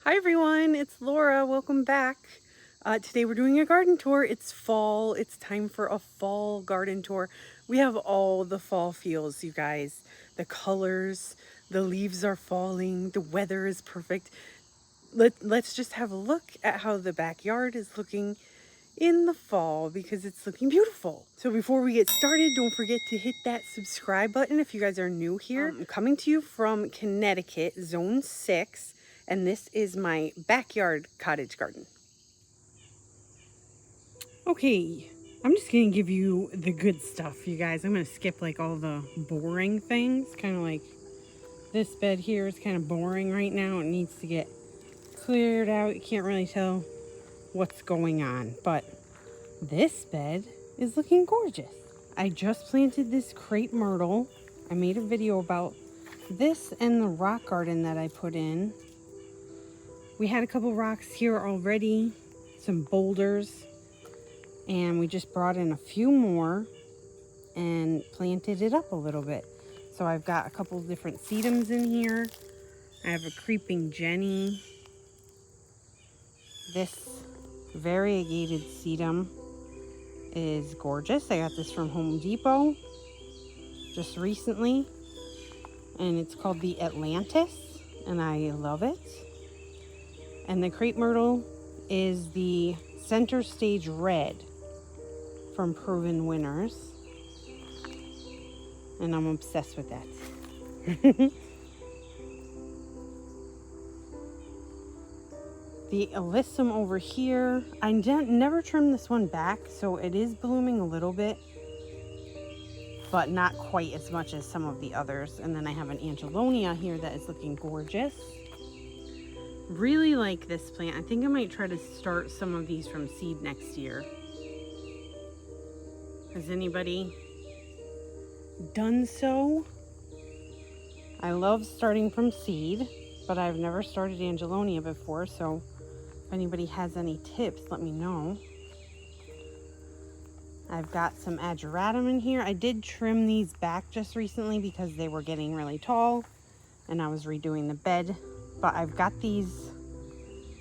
Hi everyone, it's Laura. Welcome back. Today we're doing a garden tour. It's fall. It's time for a fall garden tour. We have all the fall feels, you guys. The colors, the leaves are falling, the weather is perfect. Let's just have a look at how the backyard is looking in the fall because it's looking beautiful. So before we get started, don't forget to hit that subscribe button if you guys are new here. I'm coming to you from Connecticut, Zone 6. And this is my backyard cottage garden. Okay, I'm just gonna give you the good stuff, you guys. I'm gonna skip like all the boring things, kind of like this bed here is kind of boring right now. It needs to get cleared out. You can't really tell what's going on, but this bed is looking gorgeous. I just planted this crepe myrtle. I made a video about this and the rock garden that I put in. We had a couple rocks here already, some boulders, and we just brought in a few more and planted it up a little bit. So I've got a couple different sedums in here. I have a creeping Jenny. This variegated sedum is gorgeous. I got this from Home Depot just recently, and it's called the Atlantis, and I love it. And the crepe myrtle is the Center Stage Red from Proven Winners. And I'm obsessed with that. The alyssum over here, I never trimmed this one back, so it is blooming a little bit, but not quite as much as some of the others. And then I have an angelonia here that is looking gorgeous. Really like this plant. I think I might try to start some of these from seed next year. Has anybody done so? I love starting from seed, but I've never started angelonia before, so if anybody has any tips, let me know. I've got some ageratum in here. I did trim these back just recently because they were getting really tall and I was redoing the bed. But I've got these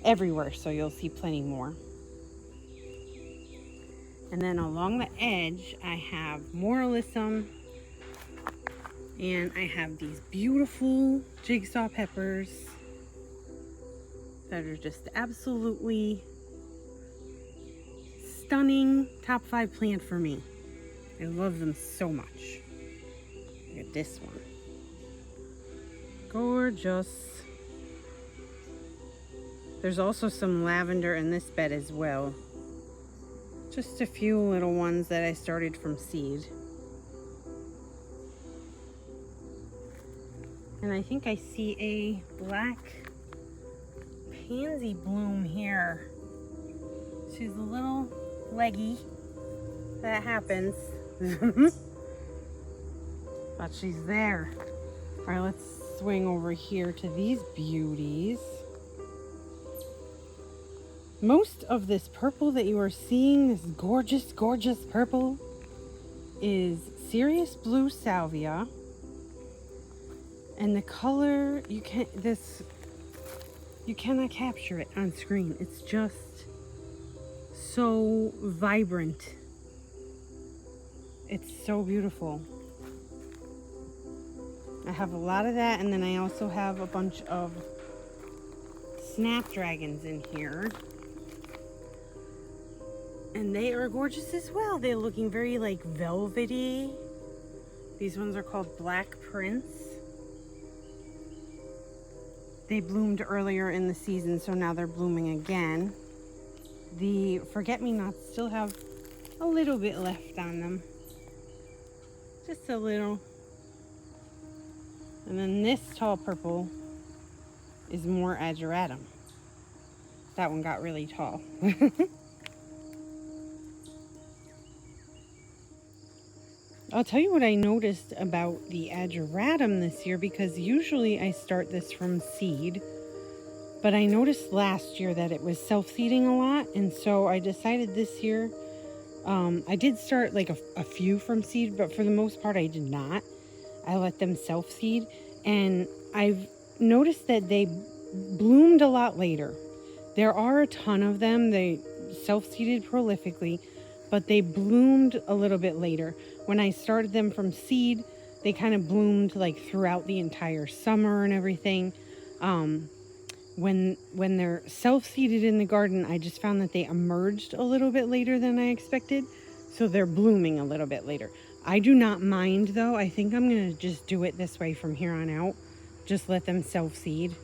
everywhere, so you'll see plenty more. And then along the edge, I have more alyssum, and I have these beautiful jigsaw peppers that are just absolutely stunning. Top 5 plant for me. I love them so much. Look at this one. Gorgeous. There's also some lavender in this bed as well. Just a few little ones that I started from seed. And I think I see a black pansy bloom here. She's a little leggy. That happens. But she's there. All right, let's swing over here to these beauties. Most of this purple that you are seeing, this gorgeous, gorgeous purple, is Serious Blue Salvia. And the color, you cannot capture it on screen. It's just so vibrant. It's so beautiful. I have a lot of that, and then I also have a bunch of snapdragons in here. And they are gorgeous as well. They're looking very like velvety. These ones are called Black Prince. They bloomed earlier in the season, so now they're blooming again. The forget-me-nots still have a little bit left on them. Just a little. And then this tall purple is more ageratum. That one got really tall. I'll tell you what I noticed about the ageratum this year, because usually I start this from seed, but I noticed last year that it was self-seeding a lot, and so I decided this year, I did start like a few from seed, but for the most part I did not. I let them self-seed, and I've noticed that they bloomed a lot later. There are a ton of them. They self-seeded prolifically, but they bloomed a little bit later. When I started them from seed, they kind of bloomed like throughout the entire summer and everything. When they're self-seeded in the garden, I just found that they emerged a little bit later than I expected. So they're blooming a little bit later. I do not mind though. I think I'm going to just do it this way from here on out. Just let them self-seed,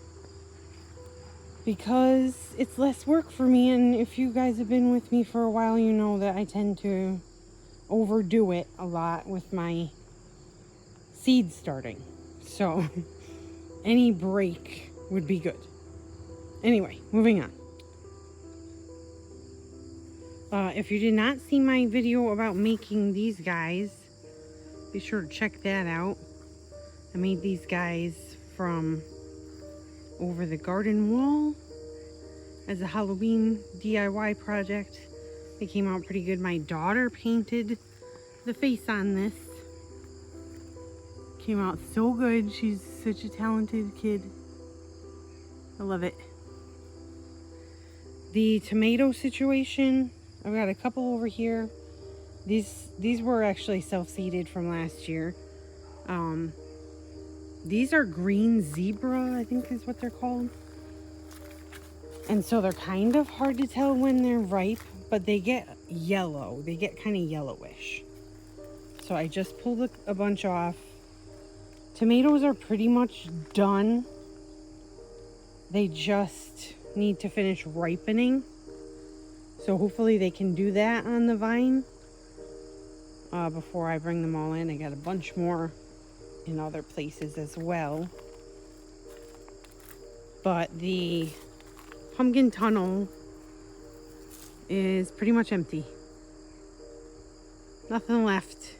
because it's less work for me. And if you guys have been with me for a while, you know that I tend to overdo it a lot with my seed starting. So any break would be good. Anyway, moving on. If you did not see my video about making these guys, be sure to check that out. I made these guys from over the garden wall as a Halloween DIY project. They came out pretty good. My daughter painted the face on this. Came out so good. She's such a talented kid. I love it. The tomato situation, I've got a couple over here. These were actually self-seeded from last year. These are green zebra, I think is what they're called. And so they're kind of hard to tell when they're ripe, but they get yellow. They get kind of yellowish. So I just pulled a bunch off. Tomatoes are pretty much done. They just need to finish ripening. So hopefully they can do that on the vine before I bring them all in. I got a bunch more in other places as well. But the pumpkin tunnel is pretty much empty. Nothing left.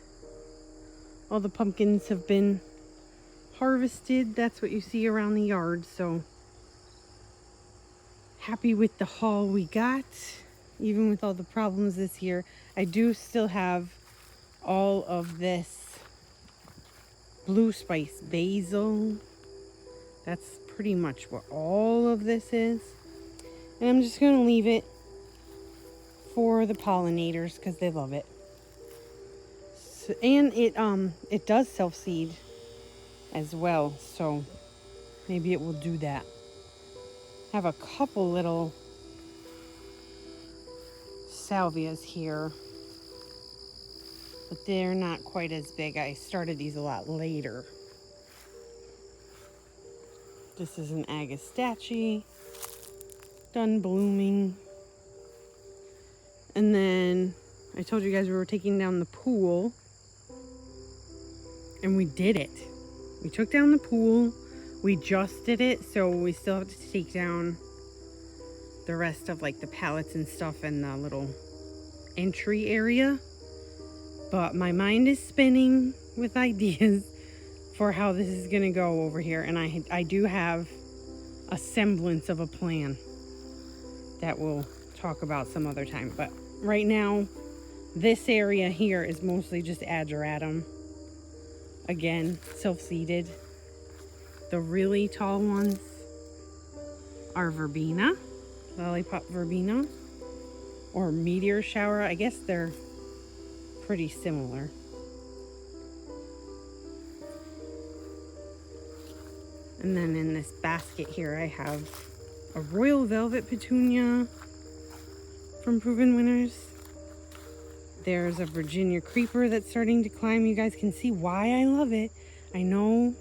All the pumpkins have been harvested. That's what you see around the yard. So happy with the haul we got, even with all the problems this year. I do still have all of this blue spice basil. That's pretty much what all of this is. And I'm just going to leave it for the pollinators because they love it. So, and it does self-seed as well, so maybe it will do that. I have a couple little salvias here, but they're not quite as big. I started these a lot later. This is an agastache, done blooming. And then I told you guys we were taking down the pool, and we did it. We took down the pool. We just did it, so we still have to take down the rest of like the pallets and stuff and the little entry area. But my mind is spinning with ideas for how this is gonna go over here, and I do have a semblance of a plan that we'll talk about some other time. But right now, this area here is mostly just ageratum. Again, self-seeded. The really tall ones are verbena, lollipop verbena, or meteor shower. I guess they're pretty similar. And then in this basket here, I have a royal velvet petunia from Proven Winners. There's a Virginia creeper that's starting to climb. You guys can see why I love it. I know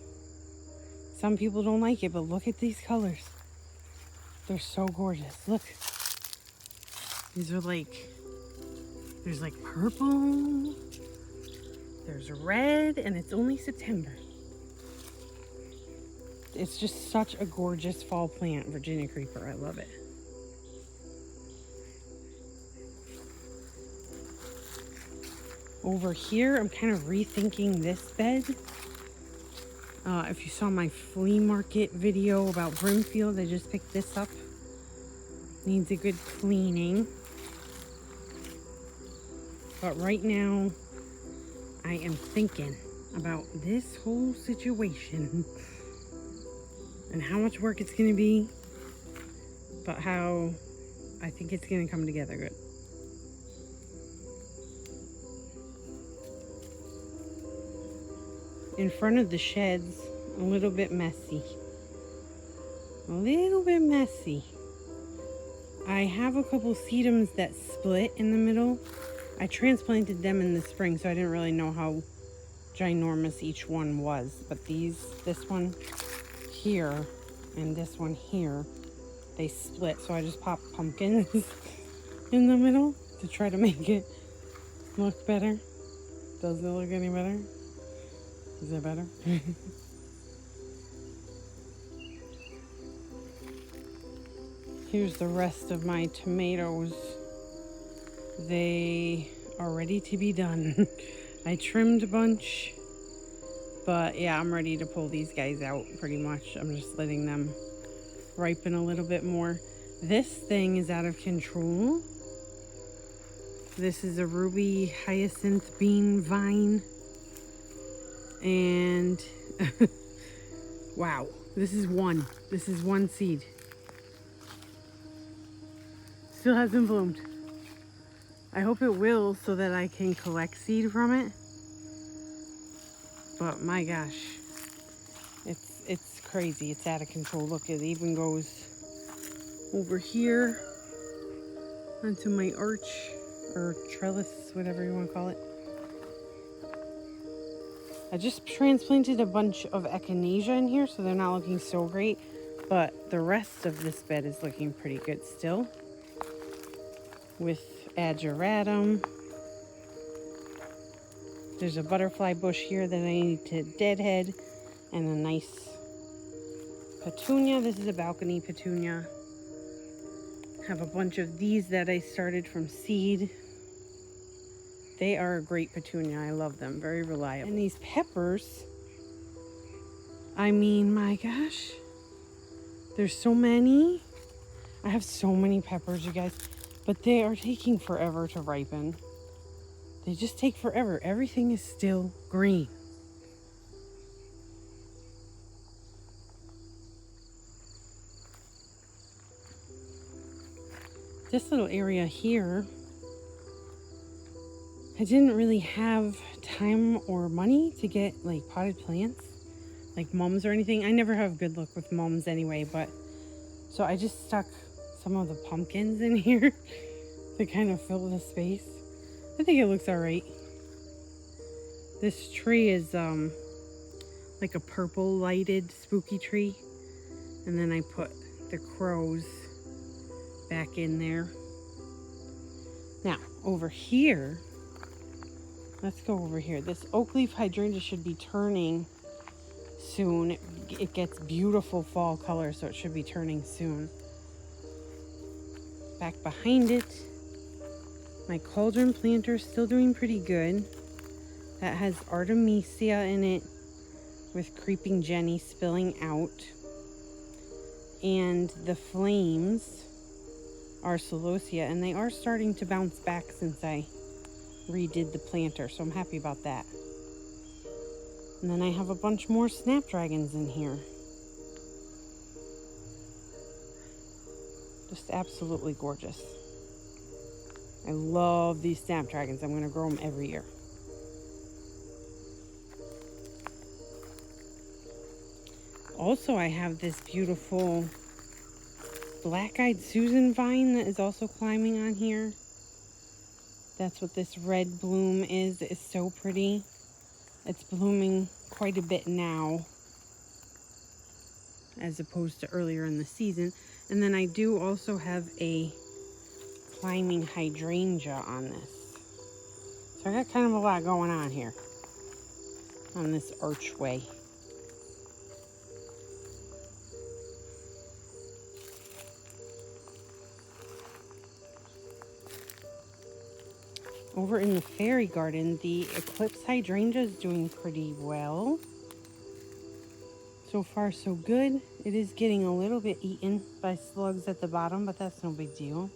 some people don't like it, but look at these colors. They're so gorgeous. Look. These are like, there's like purple, there's red, and it's only September. It's just such a gorgeous fall plant, Virginia creeper. I love it. Over here, I'm kind of rethinking this bed. If you saw my flea market video about Brimfield, I just picked this up. Needs a good cleaning. But right now, I am thinking about this whole situation and how much work it's going to be but how I think it's going to come together good. In front of the shed's a little bit messy. A little bit messy. I have a couple sedums that split in the middle. I transplanted them in the spring, so I didn't really know how ginormous each one was. But this one here and this one here, they split. So I just popped pumpkins in the middle to try to make it look better. Does it look any better? Is it better? Here's the rest of my tomatoes. They are ready to be done. I trimmed a bunch, but yeah, I'm ready to pull these guys out pretty much. I'm just letting them ripen a little bit more. This thing is out of control. This is a ruby hyacinth bean vine. And wow, this is one seed. Still hasn't bloomed. I hope it will so that I can collect seed from it. But my gosh, it's crazy. It's out of control. Look, it even goes over here onto my arch or trellis, whatever you want to call it. I just transplanted a bunch of echinacea in here, so they're not looking so great, but the rest of this bed is looking pretty good still. With ageratum. There's a butterfly bush here that I need to deadhead, and a nice petunia. This is a balcony petunia. Have a bunch of these that I started from seed. They are a great petunia. I love them. Very reliable. And these peppers, I mean, my gosh. There's so many. I have so many peppers, you guys. But they are taking forever to ripen. They just take forever. Everything is still green. This little area here, I didn't really have time or money to get like potted plants, like mums or anything. I never have good luck with mums anyway, but so I just stuck some of the pumpkins in here to kind of fill the space. I think it looks all right. This tree is like a purple lighted spooky tree, and then I put the crows back in there. Now over here, let's go over here. This oak leaf hydrangea should be turning soon. It gets beautiful fall color, so it should be turning soon. Back behind it, my cauldron planter is still doing pretty good. That has Artemisia in it with creeping Jenny spilling out. And the flames are celosia, and they are starting to bounce back since I redid the planter, so I'm happy about that. And then I have a bunch more snapdragons in here. Just absolutely gorgeous. I love these snapdragons. I'm going to grow them every year. Also, I have this beautiful black-eyed Susan vine that is also climbing on here. That's what this red bloom is. It's so pretty. It's blooming quite a bit now, as opposed to earlier in the season. And then I do also have a climbing hydrangea on this. So I got kind of a lot going on here on this archway. Over in the fairy garden, the eclipse hydrangea is doing pretty well. So far, so good. It is getting a little bit eaten by slugs at the bottom, but that's no big deal.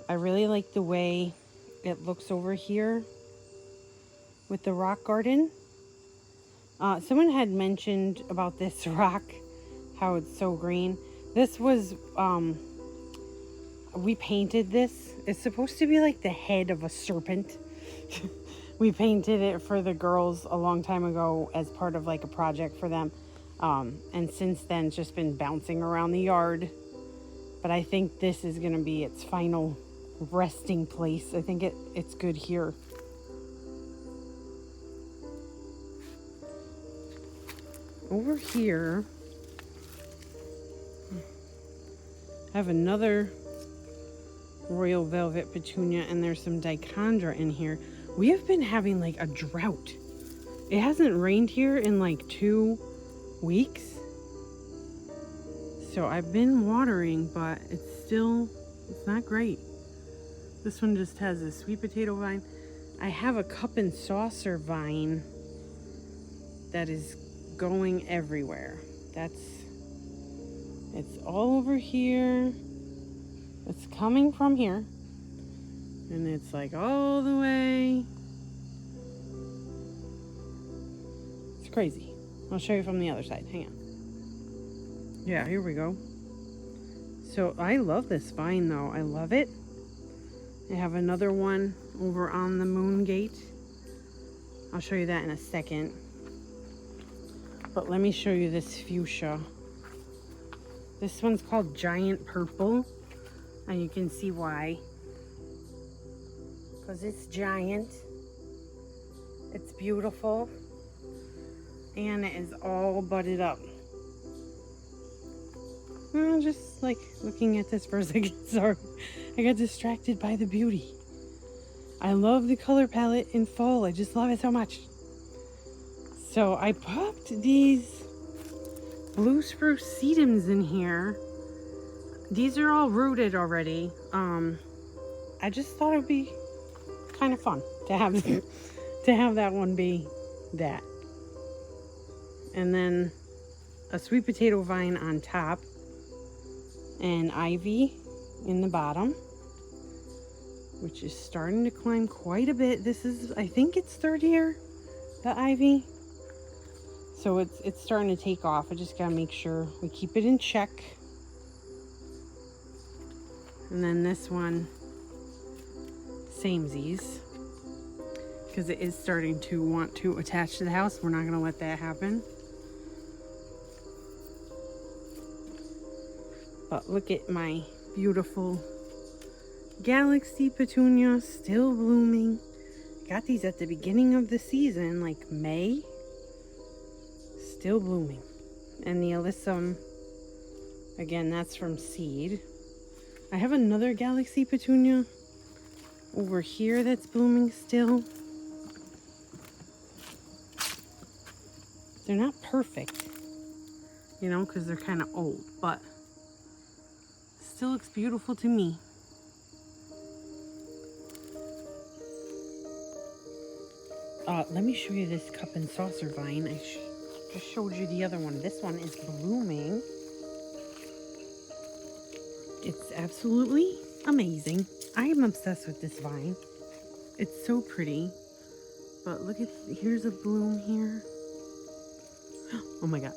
I really like the way it looks over here with the rock garden. Someone had mentioned about this rock how it's so green. This was, we painted this. It's supposed to be like the head of a serpent. We painted it for the girls a long time ago as part of like a project for them. And since then, it's just been bouncing around the yard. But I think this is going to be its final resting place. I think it's good here. Over here, I have another royal velvet petunia, and there's some dichondra in here. We have been having like a drought. It hasn't rained here in like 2 weeks. So I've been watering, but it's not great. This one just has a sweet potato vine. I have a cup and saucer vine that is going everywhere. It's all over here. It's coming from here. And it's like all the way. It's crazy. I'll show you from the other side. Hang on. Yeah, here we go. So I love this vine though. I love it. I have another one over on the moon gate. I'll show you that in a second. But let me show you this fuchsia. This one's called Giant Purple. And you can see why. Because it's giant. It's beautiful. And it is all budded up. I'm just like looking at this for a second. Sorry. I got distracted by the beauty. I love the color palette in fall. I just love it so much. So I popped these blue spruce sedums in here. These are all rooted already. I just thought it would be kind of fun to have that one be that. And then a sweet potato vine on top and ivy in the bottom, which is starting to climb quite a bit. This is, I think it's third year, the ivy. So it's starting to take off. I just gotta make sure we keep it in check. And then this one, samesies, because it is starting to want to attach to the house. We're not gonna let that happen. But look at my beautiful Galaxy petunia, still blooming. Got these at the beginning of the season, like May. Still blooming. And the alyssum, again, that's from seed. I have another Galaxy petunia over here that's blooming still. They're not perfect, you know, because they're kind of old, but still looks beautiful to me. Let me show you this cup and saucer vine. I just showed you the other one. This one is blooming. It's absolutely amazing. I am obsessed with this vine. It's so pretty. But look at, here's a bloom here. Oh my God.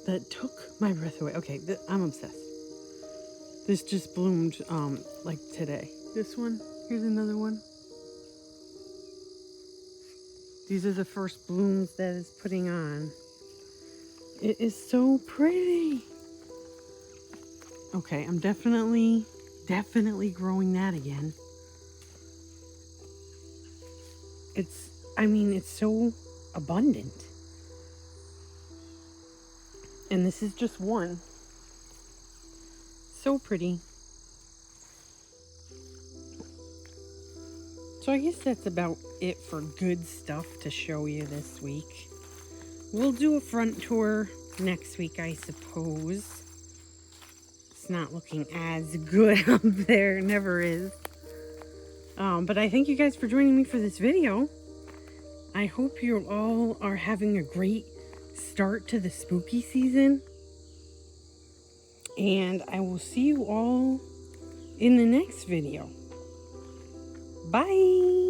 That took my breath away. Okay, I'm obsessed. This just bloomed like today. This one, here's another one. These are the first blooms that it's putting on. It is so pretty. Okay, I'm definitely growing that again. It's so abundant. And this is just one. So pretty. So I guess that's about it for good stuff to show you this week. We'll do a front tour next week, I suppose. It's not looking as good up there. It never is. But I thank you guys for joining me for this video. I hope you all are having a great start to the spooky season. And I will see you all in the next video. Bye.